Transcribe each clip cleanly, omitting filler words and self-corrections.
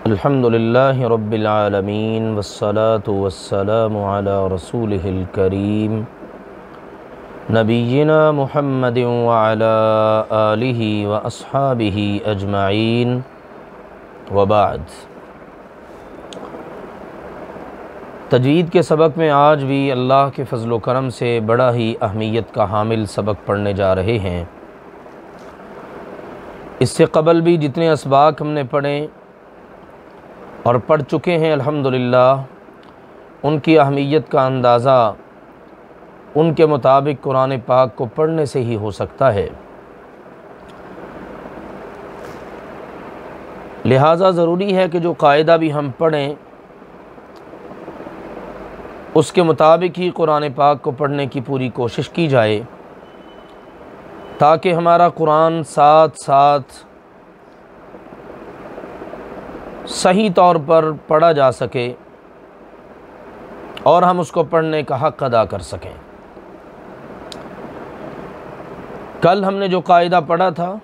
अल्हम्दुलिल्लाहि रब्बिल आलमीन वस्सलातु वस्सलामु अला रसूलिहिल करीम नबिय्यिना मुहम्मदिन व अला आलिहि व अस्हाबिहि अजमाइन व बाद। तजवीद के सबक में आज भी अल्लाह के फ़ज़्ल व करम से बड़ा ही अहमियत का हामिल सबक पढ़ने जा रहे हैं। इससे क़बल भी जितने असबाक हमने पढ़े और पढ़ चुके हैं अल्हम्दुलिल्लाह, उनकी अहमियत का अंदाज़ा उनके मुताबिक कुरान पाक को पढ़ने से ही हो सकता है। लिहाजा ज़रूरी है कि जो कायदा भी हम पढ़ें उसके मुताबिक ही कुरान पाक को पढ़ने की पूरी कोशिश की जाए, ताकि हमारा कुरान साथ साथ सही तौर पर पढ़ा जा सके और हम उसको पढ़ने का हक़ अदा कर सकें। कल हमने जो कायदा पढ़ा था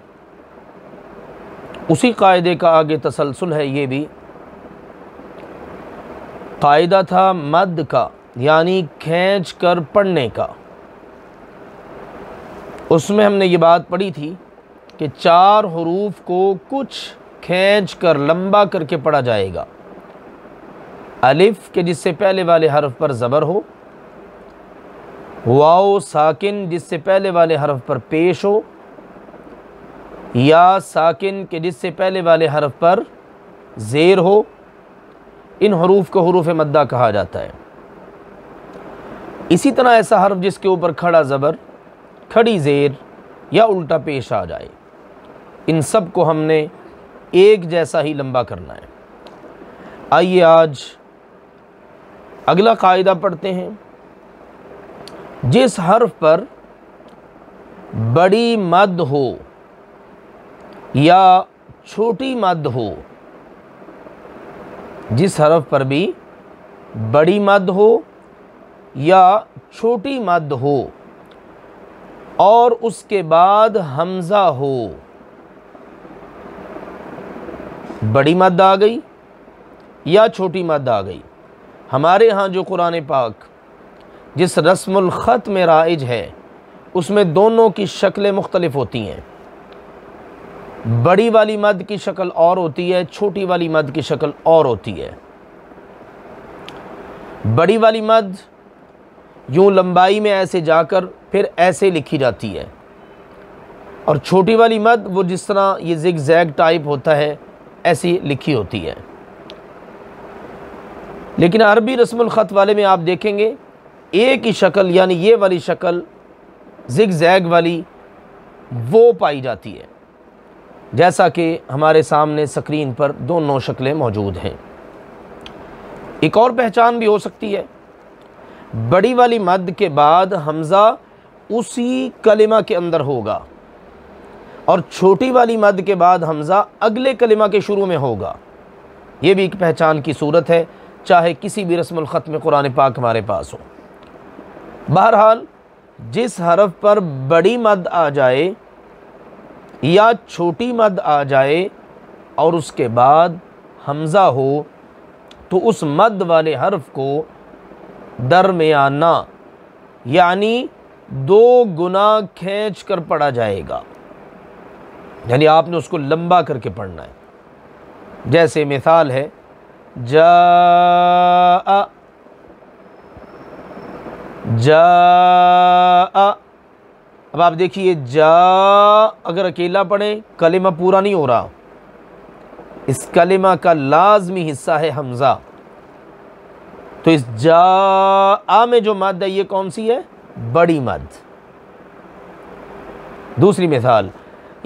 उसी कायदे का आगे तसलसल है। ये भी कायदा था मद का, यानी खींच कर पढ़ने का। उसमें हमने ये बात पढ़ी थी कि 4 हरूफ को कुछ खींच कर लंबा करके पढ़ा जाएगा। अलिफ के जिससे पहले वाले हरफ पर ज़बर हो, वाओ साकिन जिससे पहले वाले हरफ पर पेश हो, या साकिन के जिससे पहले वाले हरफ पर ज़ेर हो, इन हरूफ को हरूफ मद्दा कहा जाता है। इसी तरह ऐसा हरफ जिसके ऊपर खड़ा ज़बर, खड़ी ज़ेर या उल्टा पेश आ जाए, इन सब को हमने एक जैसा ही लंबा करना है। आइए आज अगला कायदा पढ़ते हैं। जिस हर्फ पर बड़ी मद हो या छोटी मद हो, जिस हर्फ पर भी बड़ी मद हो या छोटी मद हो और उसके बाद हमज़ा हो, बड़ी मद आ गई या छोटी मद आ गई। हमारे यहाँ जो कुरान पाक जिस रस्मुल ख़त में राइज है उसमें दोनों की शक्लें मुख्तलिफ होती हैं। बड़ी वाली मद की शक्ल और होती है, छोटी वाली मद की शक्ल और होती है। बड़ी वाली मद यूँ लंबाई में ऐसे जाकर फिर ऐसे लिखी जाती है, और छोटी वाली मद वो जिस तरह ये ज़िग ज़ैग टाइप होता है ऐसी लिखी होती है। लेकिन अरबी रस्मुल ख़त वाले में आप देखेंगे एक ही शक्ल, यानी ये वाली शक्ल ज़िग ज़ैग वाली वो पाई जाती है, जैसा कि हमारे सामने स्क्रीन पर दोनों शक्लें मौजूद हैं। एक और पहचान भी हो सकती है, बड़ी वाली मद के बाद हमज़ा उसी कलिमा के अंदर होगा और छोटी वाली मद के बाद हमज़ा अगले कलिमा के शुरू में होगा। ये भी एक पहचान की सूरत है, चाहे किसी भी रस्मुल ख़त में कुरान पाक हमारे पास हो। बहरहाल जिस हरफ पर बड़ी मद आ जाए या छोटी मद आ जाए और उसके बाद हमज़ा हो, तो उस मद वाले हरफ को दरमियाना यानी 2 गुना खींच कर पढ़ा जाएगा, यानी आपने उसको लंबा करके पढ़ना है। जैसे मिसाल है जा, अब आप देखिए जा अगर अकेला पढ़ें कलिमा पूरा नहीं हो रहा, इस कलिमा का लाजमी हिस्सा है हमज़ा। तो इस जा में जो मद है ये कौन सी है? बड़ी मद। दूसरी मिसाल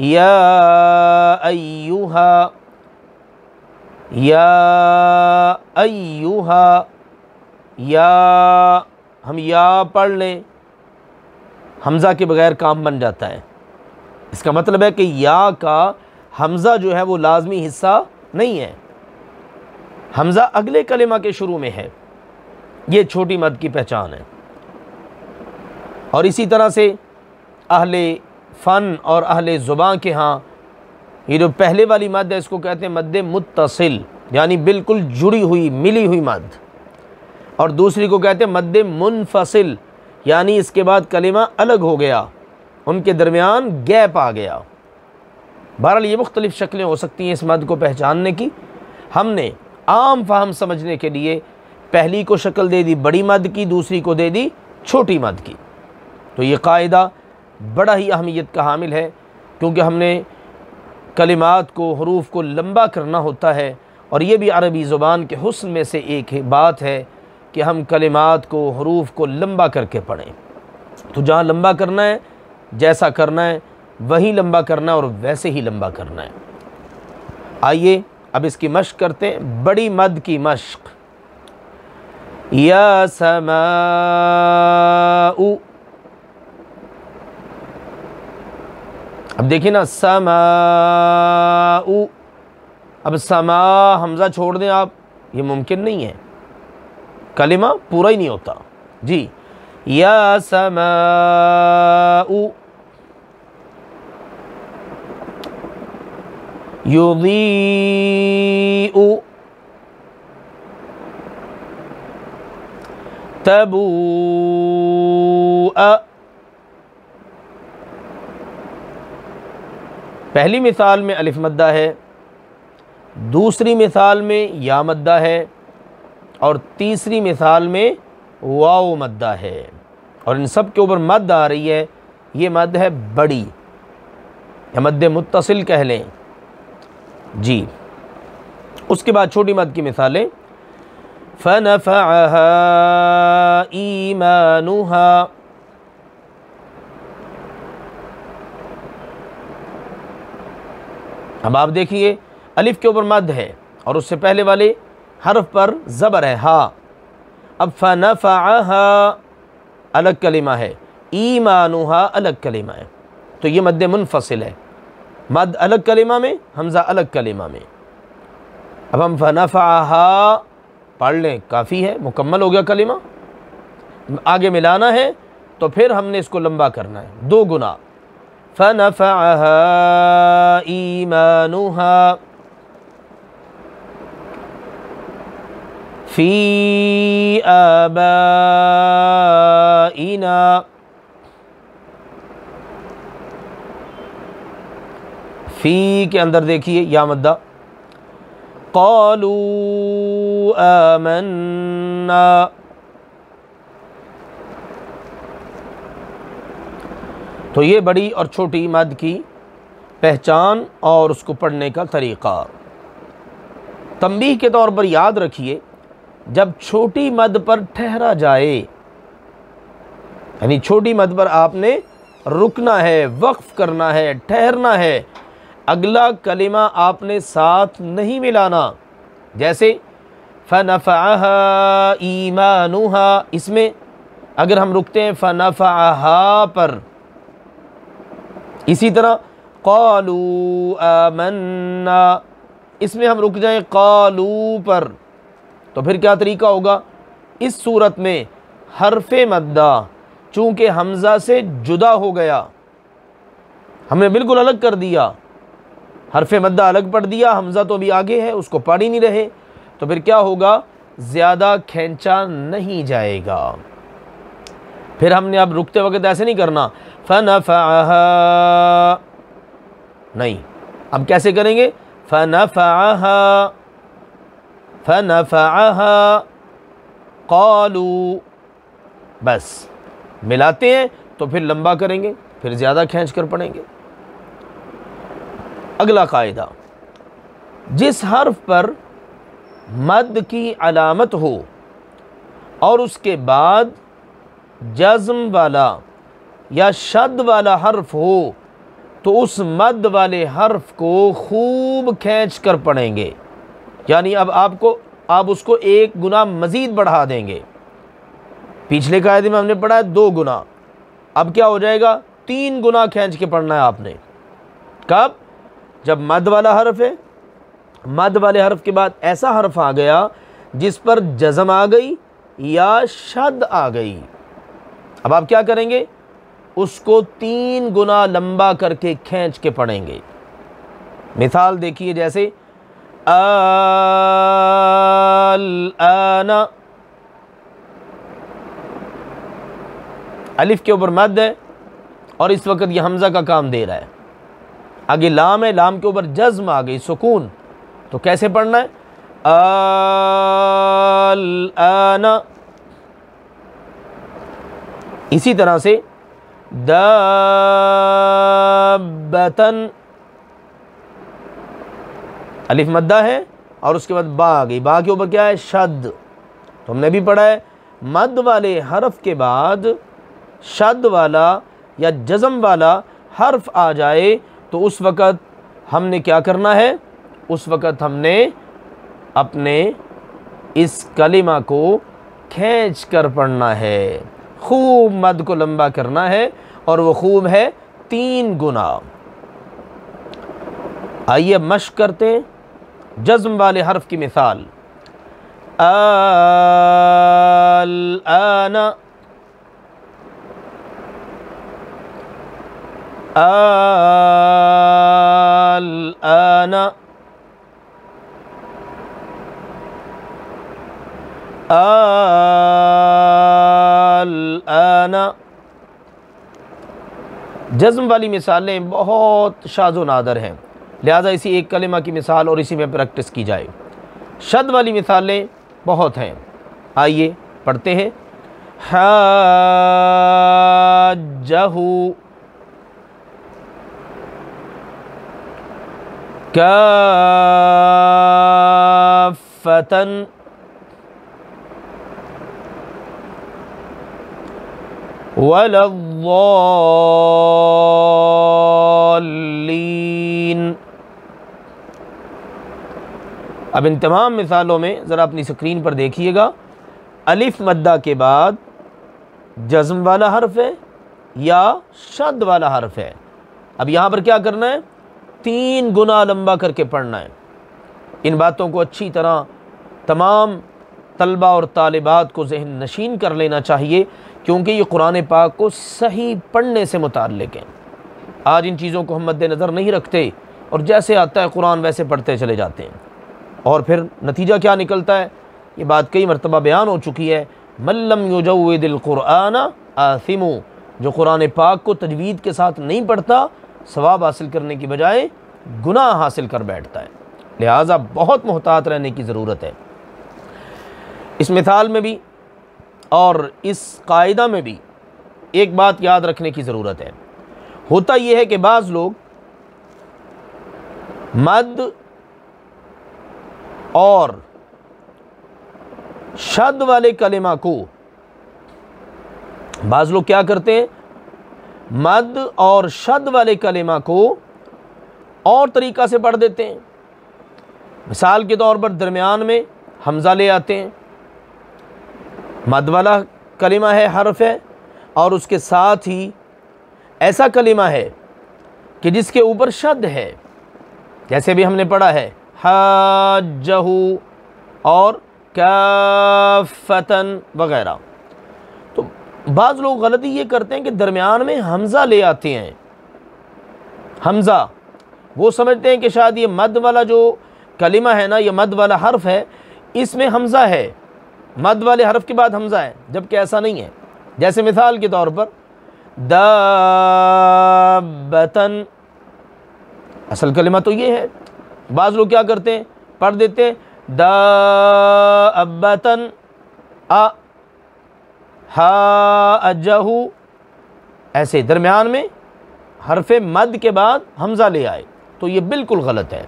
या अय्युहा, या अय्युहा, या हम या पढ़ लें, हमज़ा के बगैर काम बन जाता है। इसका मतलब है कि या का हमज़ा जो है वो लाजमी हिस्सा नहीं है, हमज़ा अगले कलिमा के शुरू में है। ये छोटी मद की पहचान है। और इसी तरह से अहले फ़न और अहले ज़ुबान के यहाँ ये जो पहले वाली मद है इसको कहते हैं मद्दे मुत्तसिल, यानी बिल्कुल जुड़ी हुई मिली हुई मद, और दूसरी को कहते हैं मद मुनफसिल, यानी इसके बाद कलिमा अलग हो गया, उनके दरमियान गैप आ गया। बहरहाल ये मुख्तलिफ़ शक्लें हो सकती हैं इस मद को पहचानने की। हमने आम फाहम समझने के लिए पहली को शक्ल दे दी बड़ी मद की, दूसरी को दे दी छोटी मद की। तो ये कायदा बड़ा ही अहमियत का हामिल है, क्योंकि हमने कलिमात को, हरूफ को लंबा करना होता है, और ये भी अरबी ज़ुबान के हुस्न में से एक बात है कि हम कलिमात को, हरूफ को लंबा करके पढ़ें। तो जहाँ लंबा करना है, जैसा करना है वही लंबा करना है और वैसे ही लंबा करना है। आइए अब इसकी मश्क करते हैं, बड़ी मद की मश्क। या समाउ, अब देखिए ना, समाउ, अब समा हमज़ा छोड़ दें आप, ये मुमकिन नहीं है, कलिमा पूरा ही नहीं होता जी। या समाउ युदीउ तबूअ। पहली मिसाल में अलिफ मद्दा है, दूसरी मिसाल में या मद्दा है, और तीसरी मिसाल में वाव मद्दा है, और इन सब के ऊपर मद आ रही है। ये मद है बड़ी, या मद मुत्तसिल कह लें जी। उसके बाद छोटी मद की मिसालें, फनफ़अहा ईमानुहा, अब आप देखिए अलिफ के ऊपर मद है और उससे पहले वाले हर्फ पर ज़बर है हा। अब फनफ़अहा अलग कलिमा है, ईमानुहा अलग कलिमा है, तो ये मद मुनफसिल है, मद अलग कलिमा में, हमज़ा अलग कलिमा में। अब हम फनफ़अहा पढ़ लें, काफ़ी है, मुकम्मल हो गया कलिमा। आगे मिलाना है तो फिर हमने इसको लंबा करना है, दो गुना। फनफ़अहा ईमानुहा फ़ी आबाइना, फ़ी के अंदर देखिए या मद्दा, क़ालू आमन्ना, तो ये बड़ी और छोटी मद की पहचान और उसको पढ़ने का तरीक़ा। तंबीह के तौर पर याद रखिए, जब छोटी मद पर ठहरा जाए, यानी छोटी मद पर आपने रुकना है, वक्फ करना है, ठहरना है, अगला कलिमा आपने साथ नहीं मिलाना। जैसे फनफ़अहा ईमानुहा, इसमें अगर हम रुकते हैं फनफ़अहा पर, इसी तरह क़ालू आमन्ना, इसमें हम रुक जाएं क़ालू पर, तो फिर क्या तरीका होगा? इस सूरत में हर्फ़े मद्दा चूँकि हमज़ा से जुदा हो गया, हमने बिल्कुल अलग कर दिया, हर्फ़े मद्दा अलग पढ़ दिया, हमज़ा तो अभी आगे है, उसको पढ़ ही नहीं रहे, तो फिर क्या होगा? ज़्यादा खींचा नहीं जाएगा। फिर हमने अब रुकते वक्त ऐसे नहीं करना फनफ़अहा, नहीं, अब कैसे करेंगे? फनफ़अहा फनफ़अहा क़ालू, बस मिलाते हैं तो फिर लंबा करेंगे, फिर ज़्यादा खींच कर पढ़ेंगे। अगला कायदा, जिस हर्फ पर मद की अलामत हो और उसके बाद जज़्म वाला या शद वाला हर्फ हो, तो उस मद वाले हर्फ को खूब खींच कर पढ़ेंगे। यानी अब आप उसको एक गुना मज़ीद बढ़ा देंगे। पिछले कायदे में हमने पढ़ा है 2 गुना, अब क्या हो जाएगा? 3 गुना खींच के पढ़ना है आपने। कब? जब मद वाला हर्फ है, मद वाले हर्फ के बाद ऐसा हर्फ आ गया जिस पर जज़म आ गई या शद आ गई, अब आप क्या करेंगे? उसको 3 गुना लंबा करके खींच के पढ़ेंगे। मिसाल देखिए, जैसे आना, अलिफ के ऊपर मद है और इस वक्त ये हमज़ा का काम दे रहा है। आगे लाम है, लाम के ऊपर जज्म आ गई, सुकून, तो कैसे पढ़ना है? आना। इसी तरह से दाब्बतन, अलिफ मद्दा है और उसके बाद बा आ गई, बा के ऊपर क्या है? शद। तो हमने भी पढ़ा है मद वाले हर्फ के बाद शद वाला या जज़म वाला हर्फ आ जाए तो उस वक़्त हमने क्या करना है? उस वक़्त हमने अपने इस कलिमा को खींच कर पढ़ना है, खूब मद को लंबा करना है, और वो खूब है 3 गुना। आइए मश्क करते हैं जज़्म वाले हर्फ की मिसाल। आना, आना, आना। जज़्म वाली मिसालें बहुत शाज़ो नादर हैं, लिहाजा इसी एक कलिमा की मिसाल और इसी में प्रैक्टिस की जाए। शद वाली मिसालें बहुत हैं, आइए पढ़ते हैं। हाजहू, काफ़तन, वलद्दॉल्लीन। अब इन तमाम मिसालों में ज़रा अपनी स्क्रीन पर देखिएगा, अलिफ मद्दा के बाद जज़्म वाला हर्फ है या शद वाला हर्फ है। अब यहाँ पर क्या करना है? 3 गुना लंबा करके पढ़ना है। इन बातों को अच्छी तरह तमाम तलबा और तालिबात को ज़हन नशीन कर लेना चाहिए, क्योंकि ये कुरान पाक को सही पढ़ने से मुताल्लिक़ है। आज इन चीज़ों को हम मद्देनज़र नहीं रखते और जैसे आता है कुरान वैसे पढ़ते चले जाते हैं, और फिर नतीजा क्या निकलता है? ये बात कई मरतबा बयान हो चुकी है, मल्लम युजव्विदिल कुरान आसिमु, जो कुरान पाक को तजवीद के साथ नहीं पढ़ता, सवाब हासिल करने की बजाय गुनाह हासिल कर बैठता है। लिहाजा बहुत मुहतात रहने की ज़रूरत है। इस मिसाल में भी और इस कायदा में भी एक बात याद रखने की ज़रूरत है। होता यह है कि बाज़ लोग मद और शद वाले कलिमा को, बाज़ लोग क्या करते हैं, मद और शद वाले कलिमा को और तरीक़ा से पढ़ देते हैं। मिसाल के तौर पर दरमियान में हमज़ा ले आते हैं, मद वाला कलिमा है, हर्फ है, और उसके साथ ही ऐसा कलिमा है कि जिसके ऊपर शद है, जैसे भी हमने पढ़ा है हाजहू और काफ़तन वगैरह। तो बाज़ लोग गलती ये करते हैं कि दरमियान में हमज़ा ले आते हैं। हमज़ा वो समझते हैं कि शायद ये मद वाला जो कलिमा है ना, ये मद वाला हर्फ है, इसमें हमज़ा है, मद वाले हर्फ के बाद हमज़ा है, जबकि ऐसा नहीं है। जैसे मिसाल के तौर पर दाब्बतन, असल कलिमा तो ये है। बाज़ लोग क्या करते हैं, पढ़ देते हैं दाब्बतन आ हाजहू, ऐसे दरमियान में हरफ़े मद के बाद हमज़ा ले आए, तो ये बिल्कुल गलत है।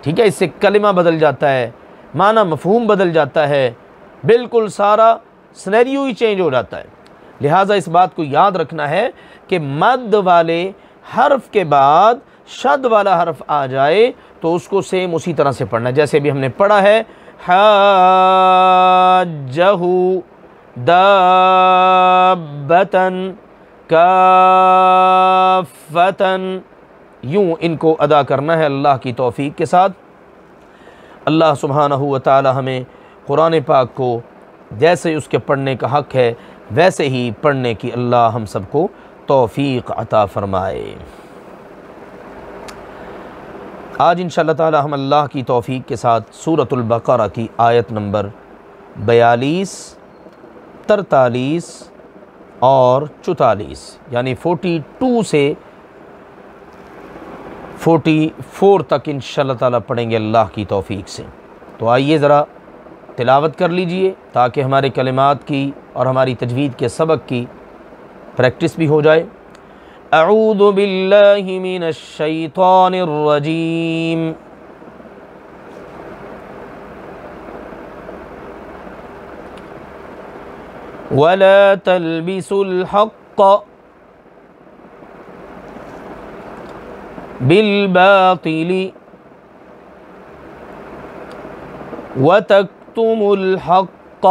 ठीक है, इससे कलिमा बदल जाता है, माना मफ़हूम बदल जाता है, बिल्कुल सारा सिनेरियो ही चेंज हो जाता है। लिहाजा इस बात को याद रखना है कि मद वाले हर्फ के बाद शद वाला हर्फ आ जाए तो उसको सेम उसी तरह से पढ़ना है, जैसे भी हमने पढ़ा है हाजहू दाब्बतन काफ़तन, यूँ इनको अदा करना है अल्लाह की तौफ़ीक़ के साथ। अल्लाह सुब्हानहू व तआला हमें कुरान पाक को जैसे उसके पढ़ने का हक़ है वैसे ही पढ़ने की अल्लाह हम सबको तौफ़ीक़ अता फ़रमाए। आज इंशाअल्लाह ताला हम अल्लाह की तौफ़ीक़ के साथ सूरतुल बक़रा की आयत नंबर 42, 43 और 44 यानी 42 से 44 तक इंशाअल्लाह ताला पढ़ेंगे अल्लाह की तौफ़ीक़ से। तो आइए ज़रा तिलावत कर लीजिए ताकि हमारे कलिमात की और हमारी तजवीद के सबक की प्रैक्टिस भी हो जाए। अऊज़ु बिल्लाहि मिनश शैतानिर रजीम। वला तल्बिसुल हक़्क़ बिल बातिली व तक्तुमुल हक़्क़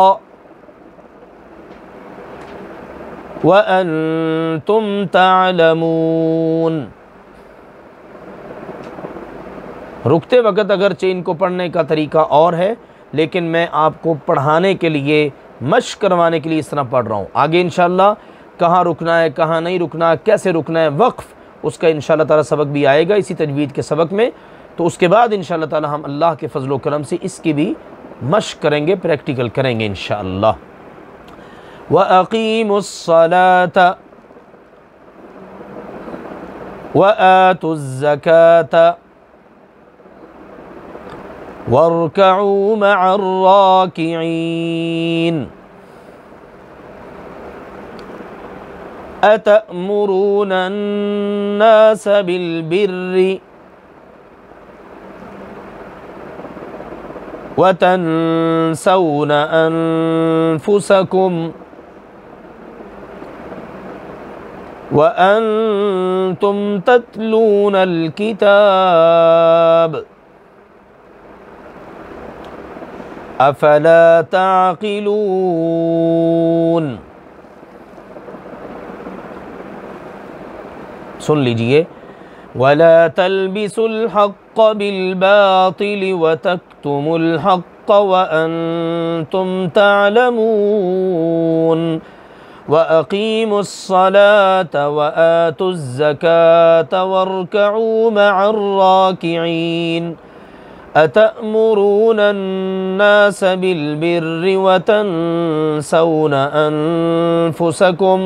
व अंतुम तालमून। रुकते वक़्त अगरचे इनको पढ़ने का तरीका और है, लेकिन मैं आपको पढ़ाने के लिए, मश्क करवाने के लिए इस तरह पढ़ रहा हूँ। आगे इंशाअल्लाह कहाँ रुकना है, कहाँ नहीं रुकना है, कैसे रुकना है, वक्फ़, उसका इंशाअल्लाह ताला सबक भी आएगा इसी तजवीद के सबक में। तो उसके बाद इंशाअल्लाह ताला हम अल्लाह के फजल व करम से इसकी भी मश्क करेंगे, प्रैक्टिकल करेंगे इंशाअल्लाह। व अक़ीमुस्सलात व आतुज़्ज़कात वरकऊ मअर्राकिईन। अतअमुरूनन्नास बिलबिर्रि वतन्सौन अनफुसकुम वअंतुम तत्लूनल किताब अफला ताक़िलून। सुन लीजिए। वला तल्बिसुल हक़्क़ बिल बातिल व तक्तुमुल हक़्क़ व अंतुम तालमून। व अक़ीमुस्सलात व आतुज़्ज़कात वरकऊ मअर्राकिईन। अतअमुरूनन्नास बिलबिर्रि व तन्सौन अनफुसकुम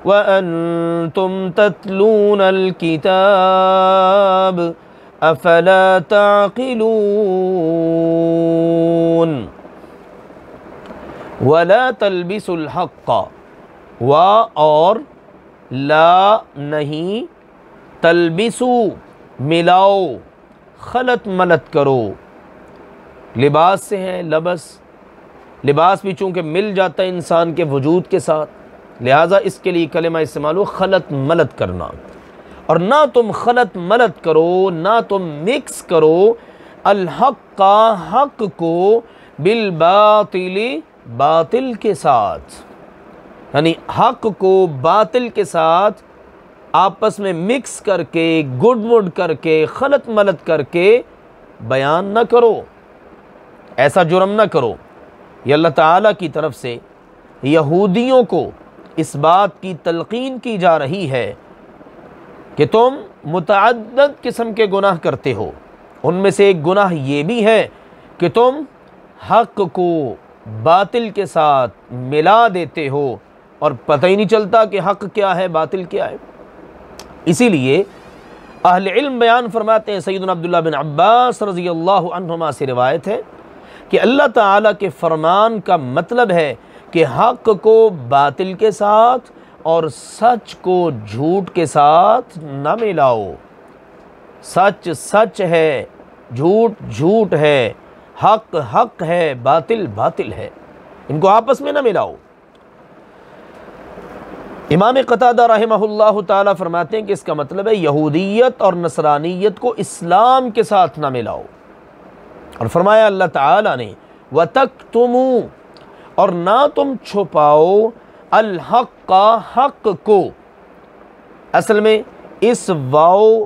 व अंतुम तत्लूनल किताब अफला ताक़िलून। वला तल्बिसुल हक़्क़, वा और ला नहीं, तल्बिसु मिलाओ, खलत मलत करो। लिबास से है लबस, लिबास भी चूँकि मिल जाता है इंसान के वजूद के साथ, लिहाजा इसके लिए कलिमा इस्तेमाल हो खलत मलत करना। और ना तुम खलत मलत करो, ना तुम मिक्स करो अल हक़्क़, हक़ को, बिल बातिल, बातिल के साथ, यानी हक़ को बातिल के साथ आपस में मिक्स करके, गुडमुड करके, खलत मलत करके बयान न करो, ऐसा जुर्म न करो। ये अल्लाह ताला की तरफ से यहूदियों को इस बात की तलक़ीन की जा रही है कि तुम मुतअद्दिद किस्म के गुनाह करते हो। उनमें से एक गुनाह ये भी है कि तुम हक़ को बातिल के साथ मिला देते हो और पता ही नहीं चलता कि हक़ क्या है, बातिल क्या है। इसीलिए अहले इल्म बयान फरमाते हैं, सैयदना अब्दुल्लाह बिन अब्बास रज़ियल्लाहु अन्हुमा से रिवायत है कि अल्लाह ताला के फरमान का मतलब है कि हक़ को बातिल के साथ और सच को झूठ के साथ न मिलाओ। सच सच है, झूठ झूठ है, हक़ हक़ है, बातिल बातिल है, इनको आपस में न मिलाओ। इमाम क़तादा रहमहुल्लाह ताला फरमाते हैं कि इसका मतलब है यहूदियत और नसरानियत को इस्लाम के साथ ना मिलाओ। और फरमाया अल्लाह ताला ने व तक्तुमू, और ना तुम छुपाओ अल हक़्क़, हक़ को। असल में इस वाव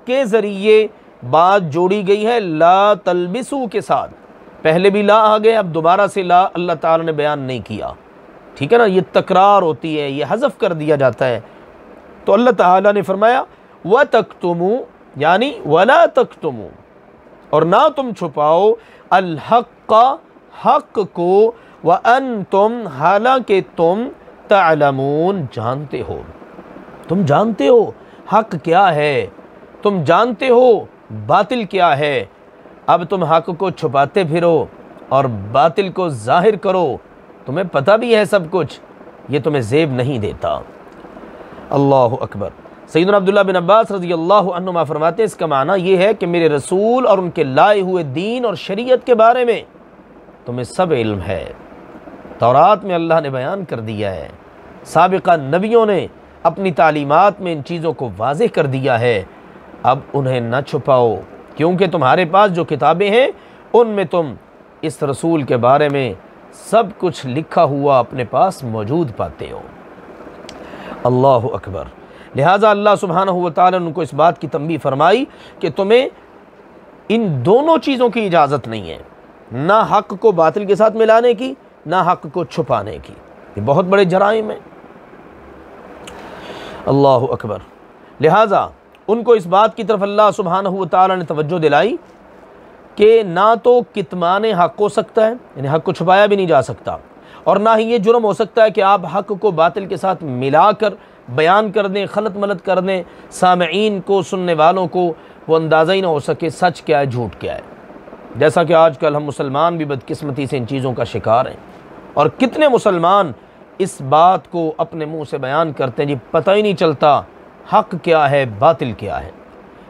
के ज़रिए बात जोड़ी गई है ला तलबिसू के साथ। पहले भी ला आ गए, अब दोबारा से ला अल्लाह ताला ने बयान नहीं किया, ठीक है ना, ये तकरार होती है, ये हज़फ कर दिया जाता है। तो अल्लाह ताला ने फरमाया व तक्तुमू, यानी वला तक्तुमू, और ना तुम छुपाओ अल हक़्क़ा, हक़ को, व अंतुम, हालांकि तुम तअलमून, जानते हो। तुम जानते हो हक़ क्या है, तुम जानते हो बातिल क्या है। अब तुम हक़ को छुपाते फिरो और बातिल को जाहिर करो, तुम्हें पता भी है सब कुछ, ये तुम्हें ज़ेब नहीं देता। अल्लाहु अकबर। सैयदना अब्दुल्लाह बिन अब्बास रज़ी अल्लाहु अन्हुमा फरमाते हैं, इसका माना ये है कि मेरे रसूल और उनके लाए हुए दीन और शरीयत के बारे में तुम्हें सब इल्म है। तौरात में अल्लाह ने बयान कर दिया है, साबिक़ा नबियों ने अपनी तालीमात में इन चीज़ों को वाज़ेह कर दिया है। अब उन्हें न छुपाओ, क्योंकि तुम्हारे पास जो किताबें हैं उनमें तुम इस रसूल के बारे में सब कुछ लिखा हुआ अपने पास मौजूद पाते हो। अल्लाहु अकबर। लिहाजा अल्लाह सुब्हानहु व तआला ने उनको इस बात की तंबीह फरमाई कि तुम्हें इन दोनों चीज़ों की इजाज़त नहीं है, ना हक़ को बातिल के साथ मिलाने की, ना हक़ को छुपाने की। ये बहुत बड़े जराइम हैं। अल्लाहु अकबर। लिहाजा उनको इस बात की तरफ अल्लाह सुब्हानहु व तआला ने तवज्जो दिलाई कि ना तो कितमान हक़ हो सकता है, यानी हक़ को छुपाया भी नहीं जा सकता, और ना ही ये जुर्म हो सकता है कि आप हक़ को बातिल के साथ मिलाकर बयान कर दें, खलत मलत कर दें, सामईन को, सुनने वालों को वो अंदाज़ा ही ना हो सके सच क्या है झूठ क्या है। जैसा कि आजकल हम मुसलमान भी बदकिस्मती से इन चीज़ों का शिकार हैं, और कितने मुसलमान इस बात को अपने मुँह से बयान करते हैं, जी पता ही नहीं चलता हक़ क्या है बातिल क्या है।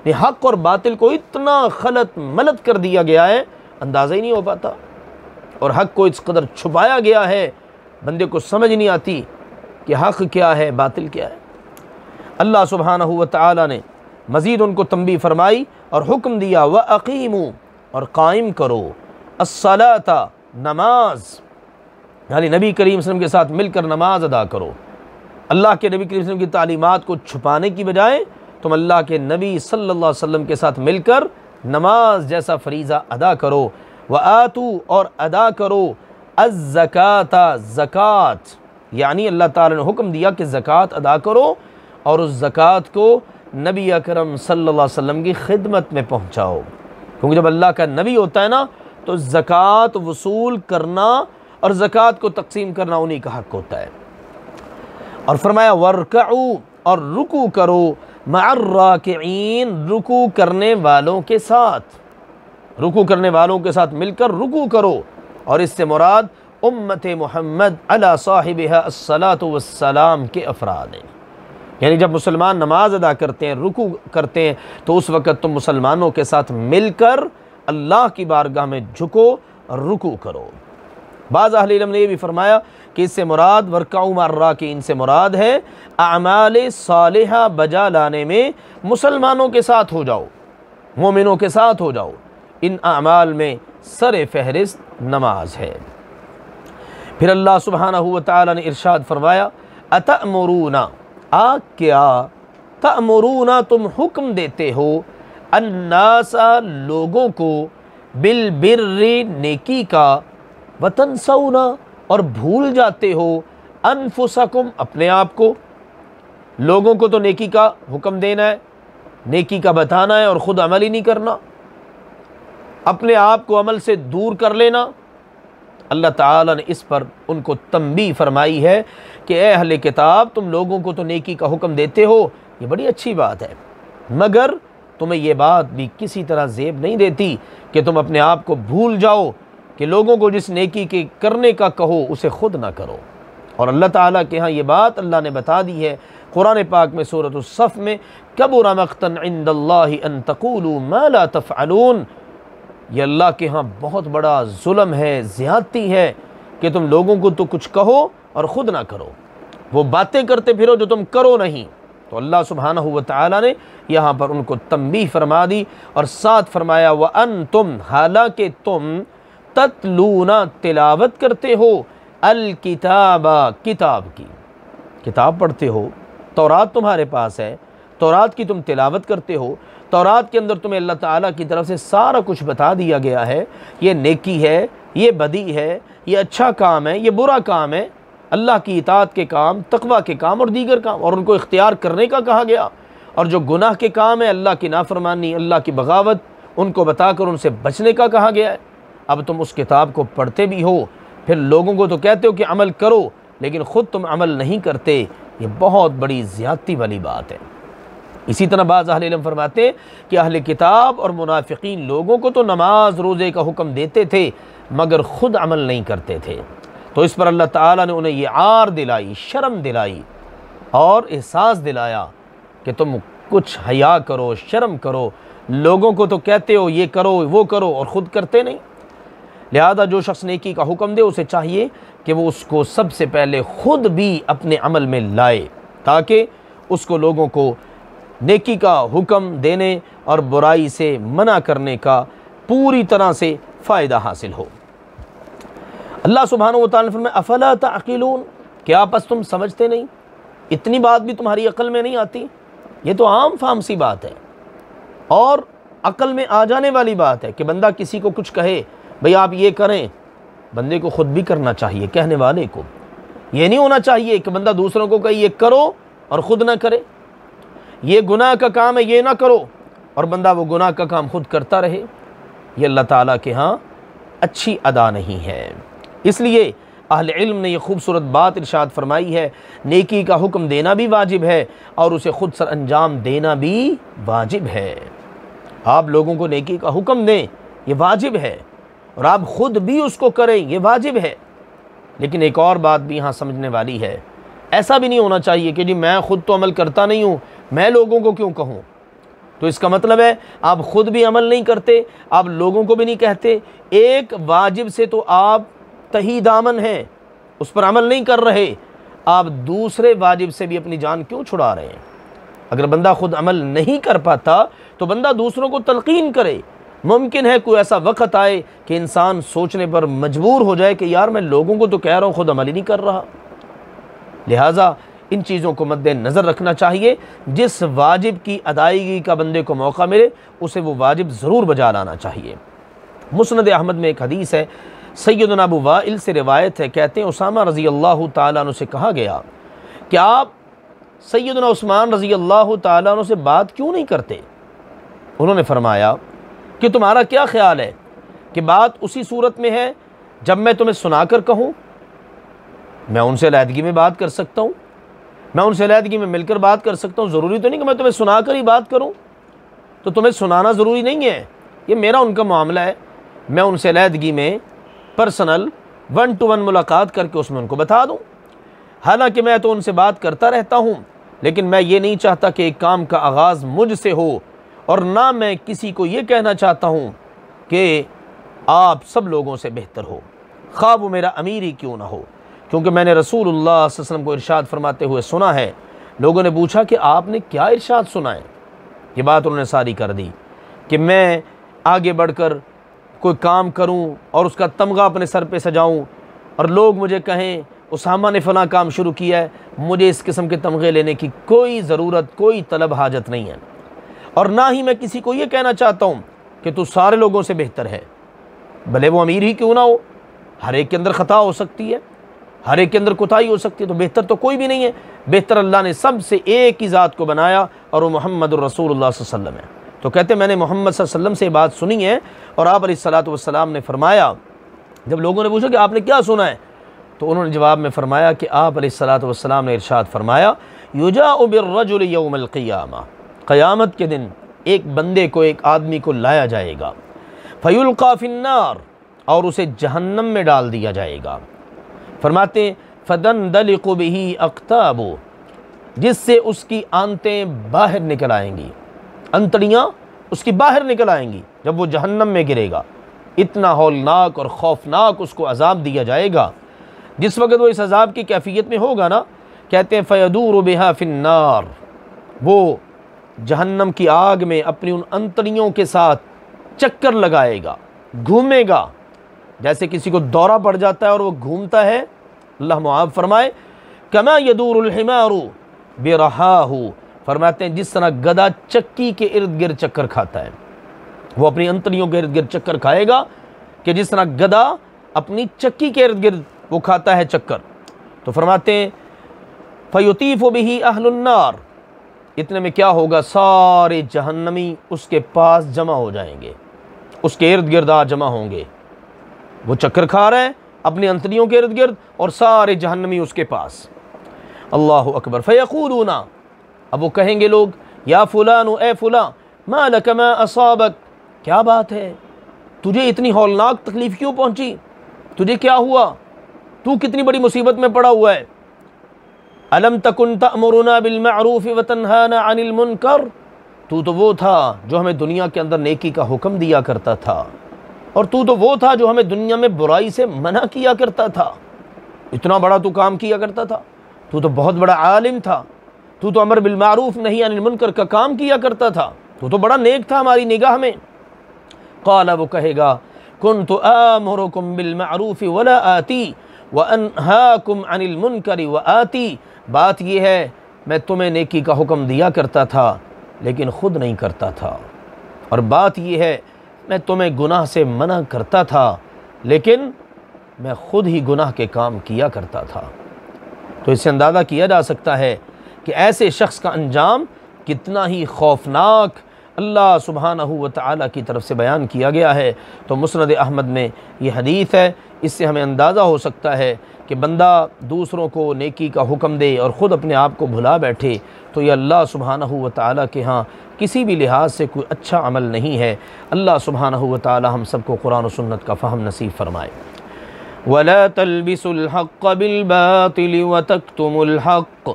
ये हक़ और बातिल को इतना खलत मलत कर दिया गया है, अंदाज़ा ही नहीं हो पाता, और हक़ को इस कदर छुपाया गया है, बंदे को समझ नहीं आती कि हक़ क्या है बातिल क्या है। अल्लाह सुब्हानहु व तआला ने मज़ीद उनको तंबीह फरमाई और हुक्म दिया, व अक़ीमू, और कायम करो, अस्सलाता, नमाज, यानी नबी करीम सल्लल्लाहु अलैहि वसल्लम के साथ मिलकर नमाज अदा करो। अल्लाह के नबी करीम सल्लल्लाहु अलैहि वसल्लम की तालीमात को छुपाने की बजाय तुम अल्लाह के नबी सल्लल्लाहु अलैहि वसल्लम के साथ मिलकर नमाज जैसा फरीज़ा अदा करो। व आतू, और अदा करो, अज़्ज़काता, ज़कात, यानी अल्लाह ताला ने हुक्म दिया कि ज़कात अदा करो और उस ज़कात को नबी अकरम सल्लल्लाहु अलैहि वसल्लम की खिदमत में पहुँचाओ, क्योंकि जब अल्लाह का नबी होता है ना तो ज़कात वसूल करना और ज़कात को तकसीम करना उन्हीं का हक़ होता है। और फरमाया वरकऊ, और रुकू करो, मअर्राकिईन, रुकू करने वालों के साथ, रुकू करने वालों के साथ मिलकर रुकू करो। और इससे मुराद उम्मत मोहम्मद अला साहिबिहा अस्सलातु वस्सलाम के अफराद हैं। यानी जब मुसलमान नमाज अदा करते हैं, रुकू करते हैं, तो उस वक़्त तुम मुसलमानों के साथ मिलकर अल्लाह की बारगाह में झुको और रुकू करो। बाज़ अहले इल्म ने यह भी फरमाया कि इससे मुराद वरकाउ मर्राकीन से मुराद है अमाल सालिहा बजा लाने में मुसलमानों के साथ हो जाओ, मोमिनों के साथ हो जाओ। इन अमाल में सर फहरिस्त नमाज है। फिर अल्लाह सुब्हानहु व तआला ने इरशाद फरमाया, अतअमुरूना, क्या तअमुरूना, तुम हुक्म देते हो, अन्नासा, लोगों को, बिल बिर्रि, नेकी का, वतनसौना, और भूल जाते हो, अनफुसकुम, अपने आप को। लोगों को तो नेकी का हुक्म देना है, नेकी का बताना है, और ख़ुद अमल ही नहीं करना, अपने आप को अमल से दूर कर लेना। अल्लाह ताला ने इस पर उनको तंबीह फरमाई है कि ए अहले किताब, तुम लोगों को तो नेकी का हुक्म देते हो, ये बड़ी अच्छी बात है, मगर तुम्हें ये बात भी किसी तरह ज़ेब नहीं देती कि तुम अपने आप को भूल जाओ कि लोगों को जिस नेकी के करने का कहो उसे खुद ना करो। और अल्लाह ताला के यहाँ ये बात अल्लाह ने बता दी है कुरान पाक में सूरह सफ़ में, कबुरा मक़तन इंदल्लाहि अन तक़ूलू मा ला तफ़अलून, ये अल्लाह के यहाँ बहुत बड़ा जुल्म है, ज़्यादती है कि तुम लोगों को तो कुछ कहो और ख़ुद ना करो, वो बातें करते फिरो जो तुम करो नहीं। तो अल्लाह सुब्हानहु व तआला ने यहाँ पर उनको तंबीह फरमा दी और साथ फरमाया, व अंतुम, हालांकि तुम, ततलूना, तिलावत करते हो, अल किताबा, किताब की, किताब पढ़ते हो, तौरात तुम्हारे पास है, तौरात की तुम तिलावत करते हो, तौरात के अंदर तुम्हें अल्लाह ताला की तरफ से सारा कुछ बता दिया गया है, ये नेकी है, ये बदी है, ये अच्छा काम है, ये बुरा काम है, अल्लाह की इताअत के काम, तक़वा के काम और दीगर काम, और उनको इख्तियार करने का कहा गया। और जो गुनाह के काम है, अल्लाह की नाफरमानी, अल्लाह की बगावत, उनको बताकर उनसे बचने का कहा गया है। अब तुम उस किताब को पढ़ते भी हो, फिर लोगों को तो कहते हो कि अमल करो, लेकिन ख़ुद तुम अमल नहीं करते। ये बहुत बड़ी ज़्यादती वाली बात है। इसी तरह बाज़ अहले इल्म फरमाते हैं कि अहले किताब और मुनाफिकीन लोगों को तो नमाज रोज़े का हुक्म देते थे, मगर ख़ुद अमल नहीं करते थे। तो इस पर अल्लाह ताला ने उन्हें ये आर दिलाई, शर्म दिलाई और एहसास दिलाया कि तुम कुछ हया करो, शर्म करो। लोगों को तो कहते हो ये करो वो करो और ख़ुद करते नहीं। लिहाजा जो शख्स नेकी का हुक्म दे, उसे चाहिए कि वो उसको सबसे पहले ख़ुद भी अपने अमल में लाए, ताकि उसको लोगों को नेकी का हुक्म देने और बुराई से मना करने का पूरी तरह से फ़ायदा हासिल हो। अल्लाह सुब्हानहू व तआला फरमाए अफला ताक़िलून, क्या बस तुम समझते नहीं? इतनी बात भी तुम्हारी अकल में नहीं आती? ये तो आम फाम सी बात है और अकल में आ जाने वाली बात है कि बंदा किसी को कुछ कहे, भाई आप ये करें, बंदे को ख़ुद भी करना चाहिए। कहने वाले को ये नहीं होना चाहिए कि बंदा दूसरों को कहे ये करो और ख़ुद ना करे। ये गुनाह का काम है, ये ना करो, और बंदा वो गुनाह का काम खुद करता रहे। ये अल्लाह ताला के यहाँ अच्छी अदा नहीं है। इसलिए अहले इल्म ने यह खूबसूरत बात इरशाद फरमाई है, नेकी का हुक्म देना भी वाजिब है और उसे खुद सर अंजाम देना भी वाजिब है। आप लोगों को नेकी का हुक्म दें, ये वाजिब है, और आप ख़ुद भी उसको करें, ये वाजिब है। लेकिन एक और बात भी यहाँ समझने वाली है, ऐसा भी नहीं होना चाहिए कि जी मैं ख़ुद तो अमल करता नहीं हूँ, मैं लोगों को क्यों कहूँ। तो इसका मतलब है आप ख़ुद भी अमल नहीं करते, आप लोगों को भी नहीं कहते। एक वाजिब से तो आप तही दामन हैं, उस पर अमल नहीं कर रहे, आप दूसरे वाजिब से भी अपनी जान क्यों छुड़ा रहे हैं। अगर बंदा ख़ुद अमल नहीं कर पाता तो बंदा दूसरों को तलक़ीन करे। मुमकिन है कोई ऐसा वक़्त आए कि इंसान सोचने पर मजबूर हो जाए कि यार मैं लोगों को तो कह रहा हूँ, ख़ुद अमल ही नहीं कर रहा। लिहाजा इन चीज़ों को मद्देनज़र रखना चाहिए। जिस वाजिब की अदायगी का बंदे को मौका मिले, उसे वो वाजिब ज़रूर बजा लाना चाहिए। मुस्नद अहमद में एक हदीस है, सैयदना अबू वाइल से रिवायत है, कहते हैं उसामा रज़ी अल्लाह ताला अन्हु से कहा गया कि आप सैयदना उस्मान रज़ी अल्लाह ताला अन्हु से बात क्यों नहीं करते। उन्होंने फरमाया कि तुम्हारा क्या ख्याल है कि बात उसी सूरत में है जब मैं तुम्हें सुनाकर कहूँ। मैं उनसे अलहदगी में बात कर सकता हूँ, मैं उनसे अलहदगी में मिलकर बात कर सकता हूँ। ज़रूरी तो नहीं कि मैं तुम्हें सुनाकर ही बात करूँ। तो तुम्हें सुनाना ज़रूरी नहीं है, ये मेरा उनका मामला है। मैं उनसे अलहदगी में पर्सनल 1-to-1 मुलाकात करके उसमें उनको बता दूँ। हालांकि मैं तो उनसे बात करता रहता हूँ, लेकिन मैं ये नहीं चाहता कि एक काम का आगाज़ मुझसे हो, और ना मैं किसी को ये कहना चाहता हूँ कि आप सब लोगों से बेहतर हो, ख़्वाह वो मेरा अमीर ही क्यों ना हो। क्योंकि मैंने रसूलुल्लाह सल्लल्लाहु अलैहि वसल्लम को इरशाद फरमाते हुए सुना है। लोगों ने पूछा कि आपने क्या इरशाद सुना है। ये बात उन्होंने सारी कर दी कि मैं आगे बढ़कर कोई काम करूं और उसका तमगा अपने सर पे सजाऊं और लोग मुझे कहें उसामा ने फ़लाँ काम शुरू किया है। मुझे इस किस्म के तमगे लेने की कोई ज़रूरत, कोई तलब हाजत नहीं है, और ना ही मैं किसी को ये कहना चाहता हूँ कि तू सारे लोगों से बेहतर है, भले वो अमीर ही क्यों ना हो। हर एक के अंदर ख़ता हो सकती है, हर एक के अंदर कोताही हो सकती है, तो बेहतर तो कोई भी नहीं है। बेहतर अल्लाह ने सबसे एक ही ज़ात को बनाया और वो मुहम्मदुर रसूलुल्लाह सल्लल्लाहु अलैहि वसल्लम है। तो कहते मैंने मोहम्मद सल्लल्लाहु अलैहि वसल्लम से बात सुनी है, और आप अलैहिस्सलातु वस्सलाम ने फरमाया, जब लोगों ने पूछा कि आपने क्या सुना है, तो उन्होंने जवाब में फरमाया कि आप अलैहिस्सलातु वस्सलाम ने इरशाद फरमाया युजाउ बिर्रजुल यौमल क़ियामा, क़यामत के दिन एक बंदे को, एक आदमी को लाया जाएगा, फ़युल्क़ा फ़िन्नार, और उसे जहन्नम में डाल दिया जाएगा। फरमाते फ़दंदलिक़ु बिही अक़ताबु, जिससे उसकी आंतें बाहर निकल आएंगी, अंतड़ियाँ उसकी बाहर निकल आएंगी जब वो जहन्नम में गिरेगा। इतना हौलनाक और खौफनाक उसको अजाब दिया जाएगा। जिस वक्त वो इस अजाब की कैफियत में होगा ना, कहते हैं फ़यदूरु बिहा फ़िन्नार, वो जहन्नम की आग में अपनी उन अंतड़ियों के साथ चक्कर लगाएगा, घूमेगा। जैसे किसी को दौरा पड़ जाता है और वो घूमता है, अल्लाह मुआफ़ फरमाए, कमा यदूरुल हिमारु बिरहाहु, फरमाते हैं जिस तरह गधा चक्की के इर्द गिर्द चक्कर खाता है, वो अपनी अंतड़ियों के इर्द गिर्द चक्कर खाएगा कि जिस तरह गधा अपनी चक्की के इर्द गिर्द वो खाता है चक्कर। तो फरमाते हैं फ़युतीफ़ु बिही अहलुन्नार, इतने में क्या होगा, सारे जहन्नमी उसके पास जमा हो जाएंगे, उसके इर्द गिर्द जमा होंगे। वो चक्कर खा रहे हैं अपनी अंतड़ियों के इर्द गिर्द और सारे जहन्नमी उसके पास। अल्लाहु अकबर। फ़यक़ूलूना, अब वो कहेंगे लोग, या फुलानु, ए फुला, मा लक मा असाबक, क्या बात है, तुझे इतनी हौलनाक तकलीफ़ क्यों पहुंची, तुझे क्या हुआ, तू कितनी बड़ी मुसीबत में पड़ा हुआ है। अलम तकुन तअमुरुना बिल मअरूफ व तन्हाना अनिल मुनकर, तू तो वो था जो हमें दुनिया के अंदर नेकी का हुक्म दिया करता था, और तू तो वो था जो हमें दुनिया में बुराई से मना किया करता था। इतना बड़ा तू काम किया करता था, तू तो बहुत बड़ा आलिम था, तू तो अमर बिल मारूफ नहीं अनिल मुनकर का काम किया करता था, तू तो बड़ा नेक था हमारी निगाह में। क़ाला, वो कहेगा, कुन्तु आमुरुकुम बिल मारूफ वला आती व अनहाकुम अनिल मुनकरी व आती, बात यह है मैं तुम्हें नेकी का हुक्म दिया करता था लेकिन ख़ुद नहीं करता था, और बात यह है मैं तुम्हें गुनाह से मना करता था लेकिन मैं ख़ुद ही गुनाह के काम किया करता था। तो इससे अंदाज़ा किया जा सकता है कि ऐसे शख्स का अंजाम कितना ही खौफनाक अल्लाह सुब्हानहू व तआला की तरफ से बयान किया गया है। तो मुस्नद अहमद में ये हदीस है, इससे हमें अंदाज़ा हो सकता है कि बंदा दूसरों को नेकी का हुक्म दे और ख़ुद अपने आप को भुला बैठे तो ये अल्लाह सुब्हानहू व तआला के यहाँ किसी भी लिहाज से कोई अच्छा अमल नहीं है। अल्लाह सुब्हानहू व तआला हम सबको कुरान और सुन्नत का फ़हम नसीब फ़रमाए। वला तल्बिसुल हक़्क़ बिल बातिल व तक्तुमुल हक़्क़,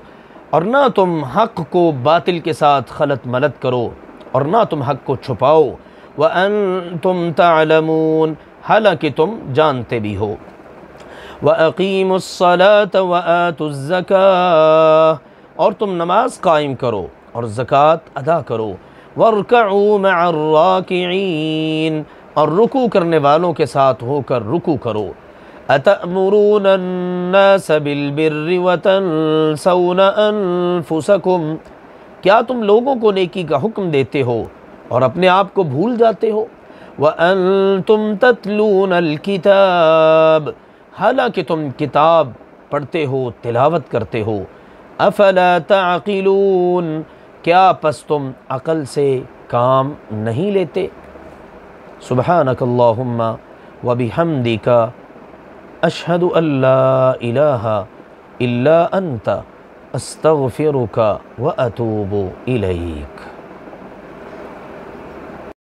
और ना तुम हक़ को बातिल के साथ खलत मलत करो और ना तुम हक़ को छुपाओ। व अंतुम तालमून, हालांकि तुम जानते भी हो। व अक़ीमुस्सलात व आतुज़्ज़काह, और तुम नमाज कायम करो और ज़कात अदा करो। वरकऊ मअर्राकिईन, और रुकू करने वालों के साथ होकर रुकू करो। अतअमुरून अन्नास बिलबिर्रि व तंसौन अनफुसकुम, क्या तुम लोगों को नेकी का हुक्म देते हो और अपने आप को भूल जाते हो। व अंतुम ततलूनल किताब, हालांकि तुम किताब पढ़ते हो, तिलावत करते हो। अफला ताक़िलून, क्या पस तुम अक़ल से काम नहीं लेते। सुब्हानकल्लाहुम्मा व बिहम्दिका अशहदु अल्ला इलाहा इल्ला अंता अस्तग़फिरुका व अतूबु इलैक।